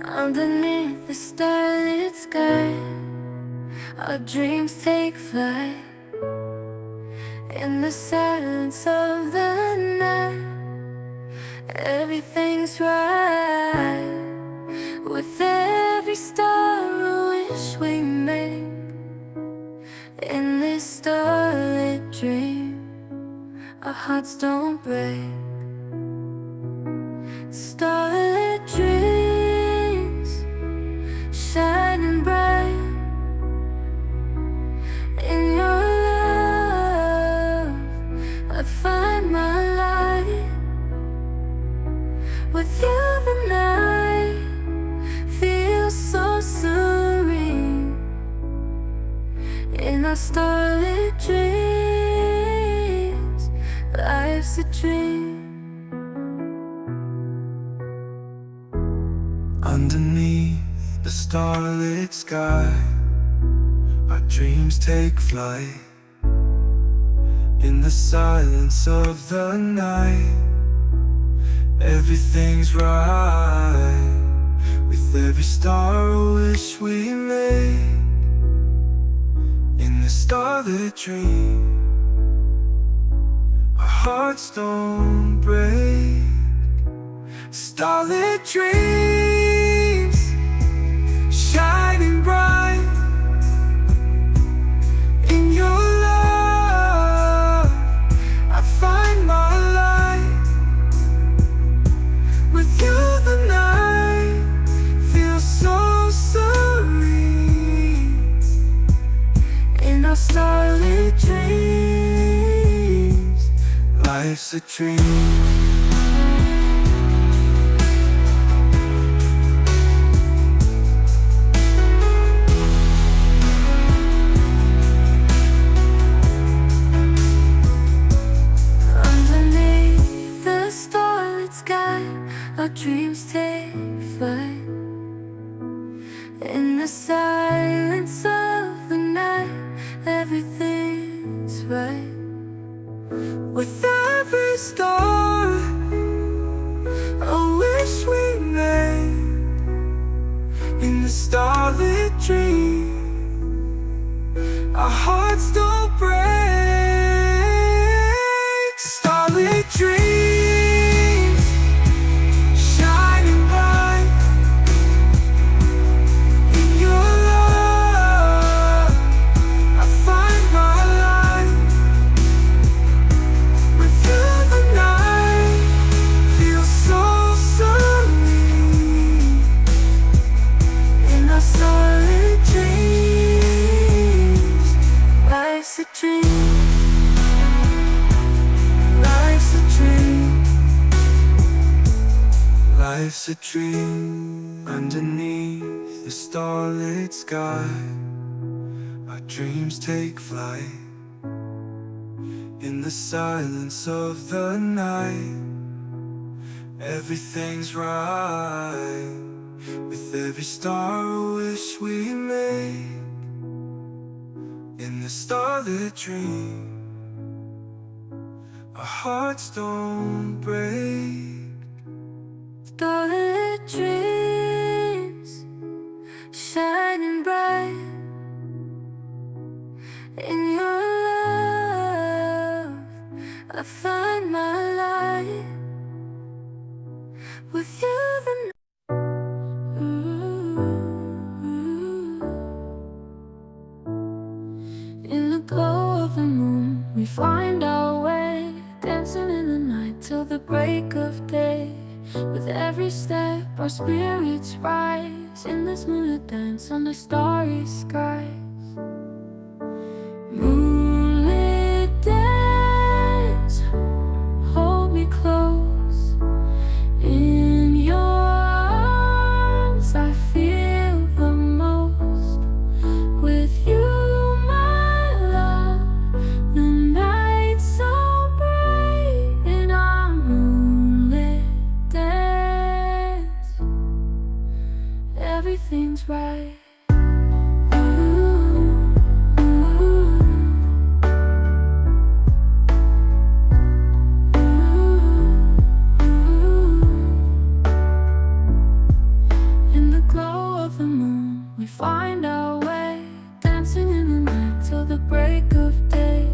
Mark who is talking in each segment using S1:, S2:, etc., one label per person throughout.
S1: Underneath the starlit sky, our dreams take flight. In the silence of the night, everything's right. With every star a wish we make. In this starlit dream, our hearts don't break. Starlit dreams, shining bright. In your love, I find my light. With you the night feels so serene. In our starlit dreams, life's a dream.
S2: Underneath the starlit sky, our dreams take flight. In the silence of the night, everything's right. With every star a wish we make. In the starlit dream, our hearts don't break. Starlit dreams, shining bright. In your love, I find my light. With you the night feels so serene. In our starlit dreams, life's a dream.
S1: Our dreams take flight. In the silence of the night, everything's right.
S2: With every star a wish we made. In the starlit dream, our hearts don't break. Starlit dreams, life's a dream. Life's a dream. Life's a dream. Underneath the starlit sky, our dreams take flight. In the silence of the night, everything's right. With every star a wish we make. In the starlit dream, our hearts don't break.
S1: Starlit dreams, shining bright. In your love, I find my light. With you the night. In the glow of the moon, we find our way, dancing in the night till the break of day. With every step, our spirits rise in this moonlit dance under starry skies. Moonlit dance, hold me close. In your arms, I feel the most. With you, everything's right. In we find our way, dancing in the night till the break of day.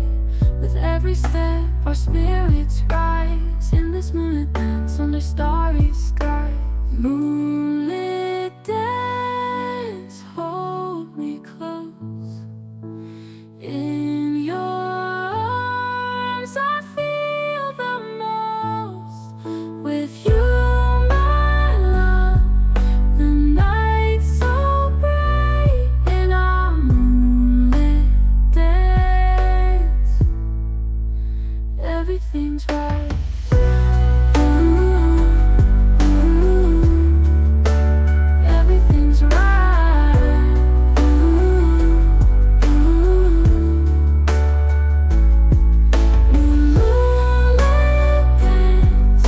S1: With every step, our spirits rise in this moonlit dance under starry sky. Moonlit dance, hold me close. In your arms, I feel the most. With you, my love, the night's so bright. In our moonlit dance, everything's right. Everything's right. Moonlit dance,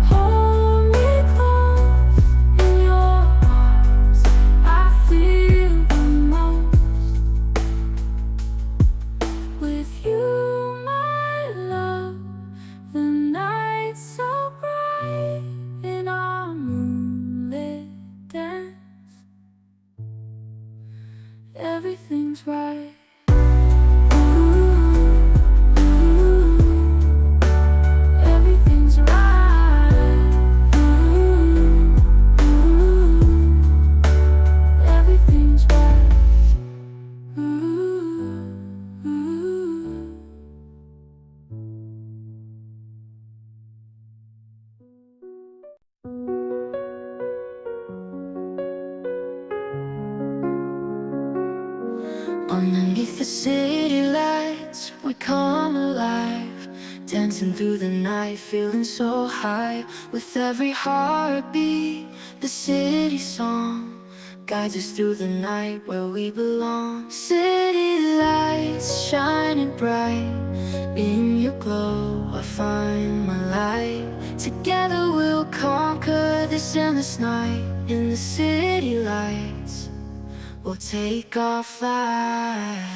S1: hold me close. In your arms, I feel the most. With you, my love, the night's so bright. In our moonlit dance, everything's right. Everything's right. Everything's right. Underneath the city lights, we come alive, dancing through the night, feeling so high. With every heartbeat, the city song guides us through the night where we belong. City lights shining bright, in your glow I find my light. Together we'll conquer this endless night. In the city lights, we'll take our flight.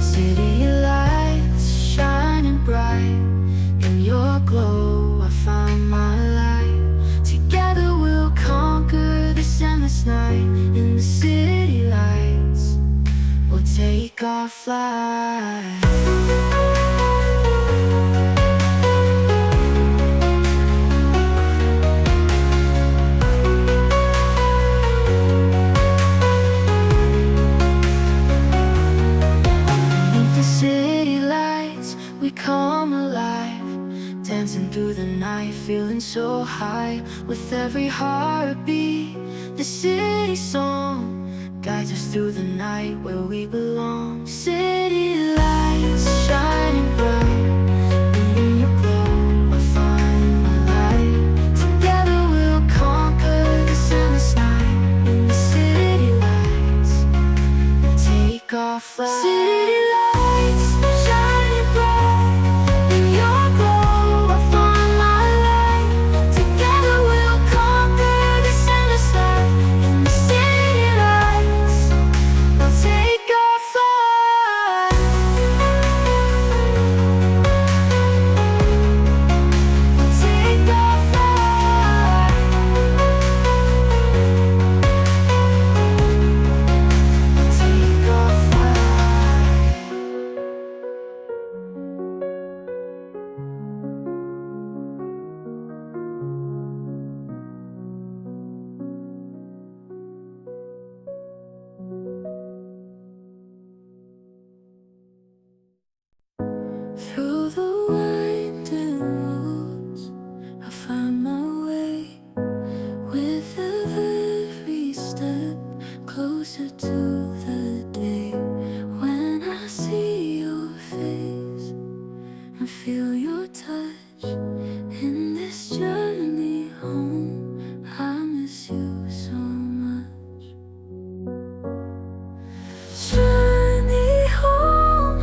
S1: City lights shining bright, in your glow I find my light. Together we'll conquer this endless night. In the city lights, we'll take our flight. City lights, we come alive, dancing through the night, feeling so high. With every heartbeat, the city song guides us through the night where we belong. City lights shining bright, in your glow I find my light. Together we'll conquer this endless night. In the city lights, we'll take our flight. City lights shining bright, in your glow I find my light. Together we'll conquer this endless night. In the city lights, we'll take our flight. We'll take our flight. We'll take our flight. Through the winding woods, I find my way. With every step, closer to the day when I see your face and feel your touch. In this journey home, I miss you so much. Journey home,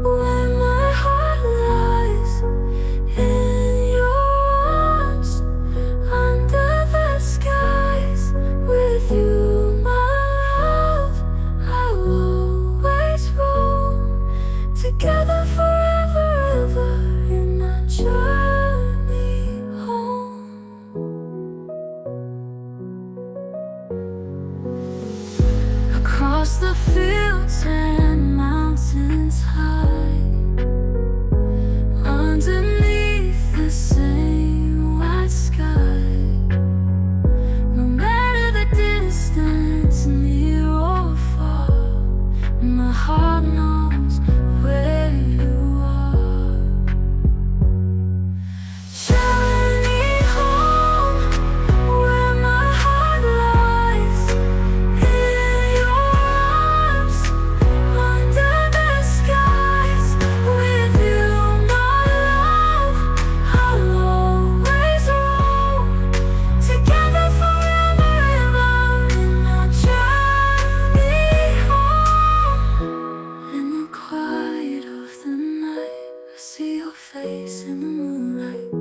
S1: where my heart lies. In your arms, under the skies. With you, my love, I'll always roam. Together forever, ever in our journey. face in the moonlight,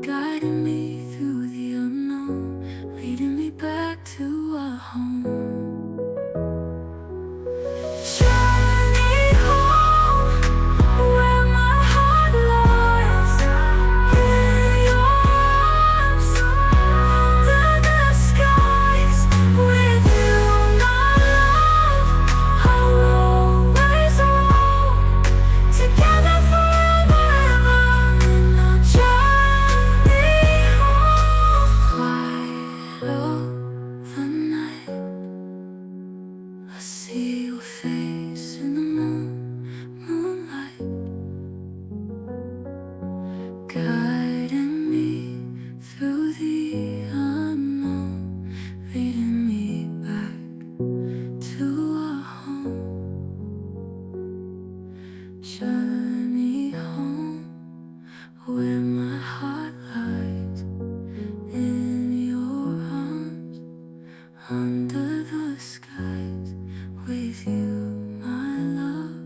S1: guiding me through the unknown, leading me back to our home. Journey home, where my heart lies, in your arms, under the skies. With you, my love, I'll always roam, together forever and on our journey home. Light of the night, I see your face in the moonlight, guiding me through the unknown, leading me back to our home. Journey home, where my heart lies, in your arms, under the skies. With you, my love,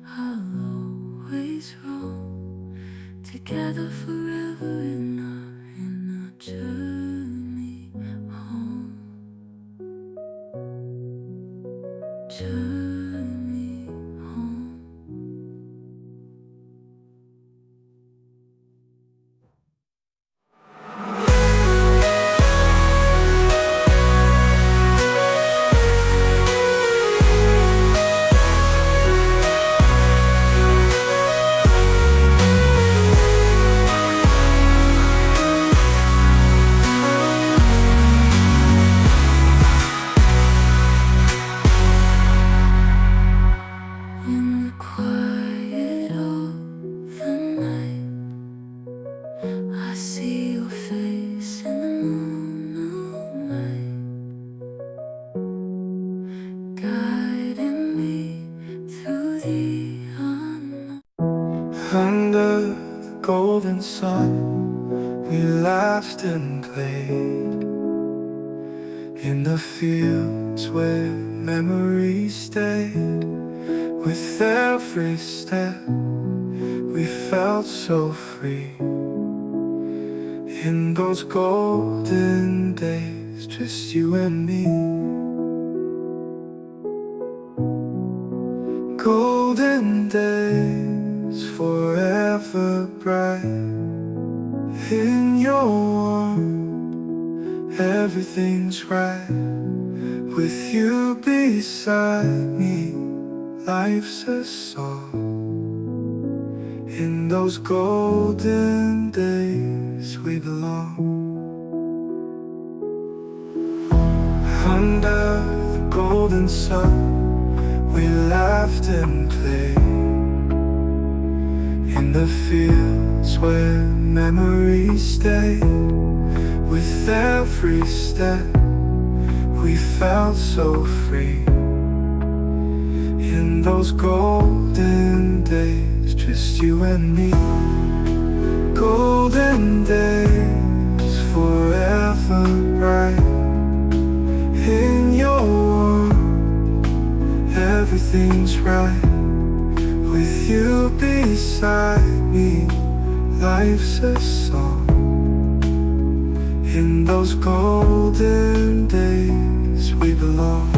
S1: I'll always roam, together forever in our journey home. Journey home. In the quiet of the night, I see your face in the moonlight, guiding me through the unknown.
S2: Under the golden sun, we laughed and played in the fields where memories stayed. With every step, we felt so free. In those golden days, just you and me. Golden days, forever bright. In your warmth, everything's right. With you beside me, life's a song. In those golden days we belong. Under the golden sun, we laughed and played in the fields where memories stayed. With every step, we felt so free. In those golden days, just you and me. Golden days, forever bright. In your warmth, everything's right. With you beside me, life's a song. In those golden days we belong.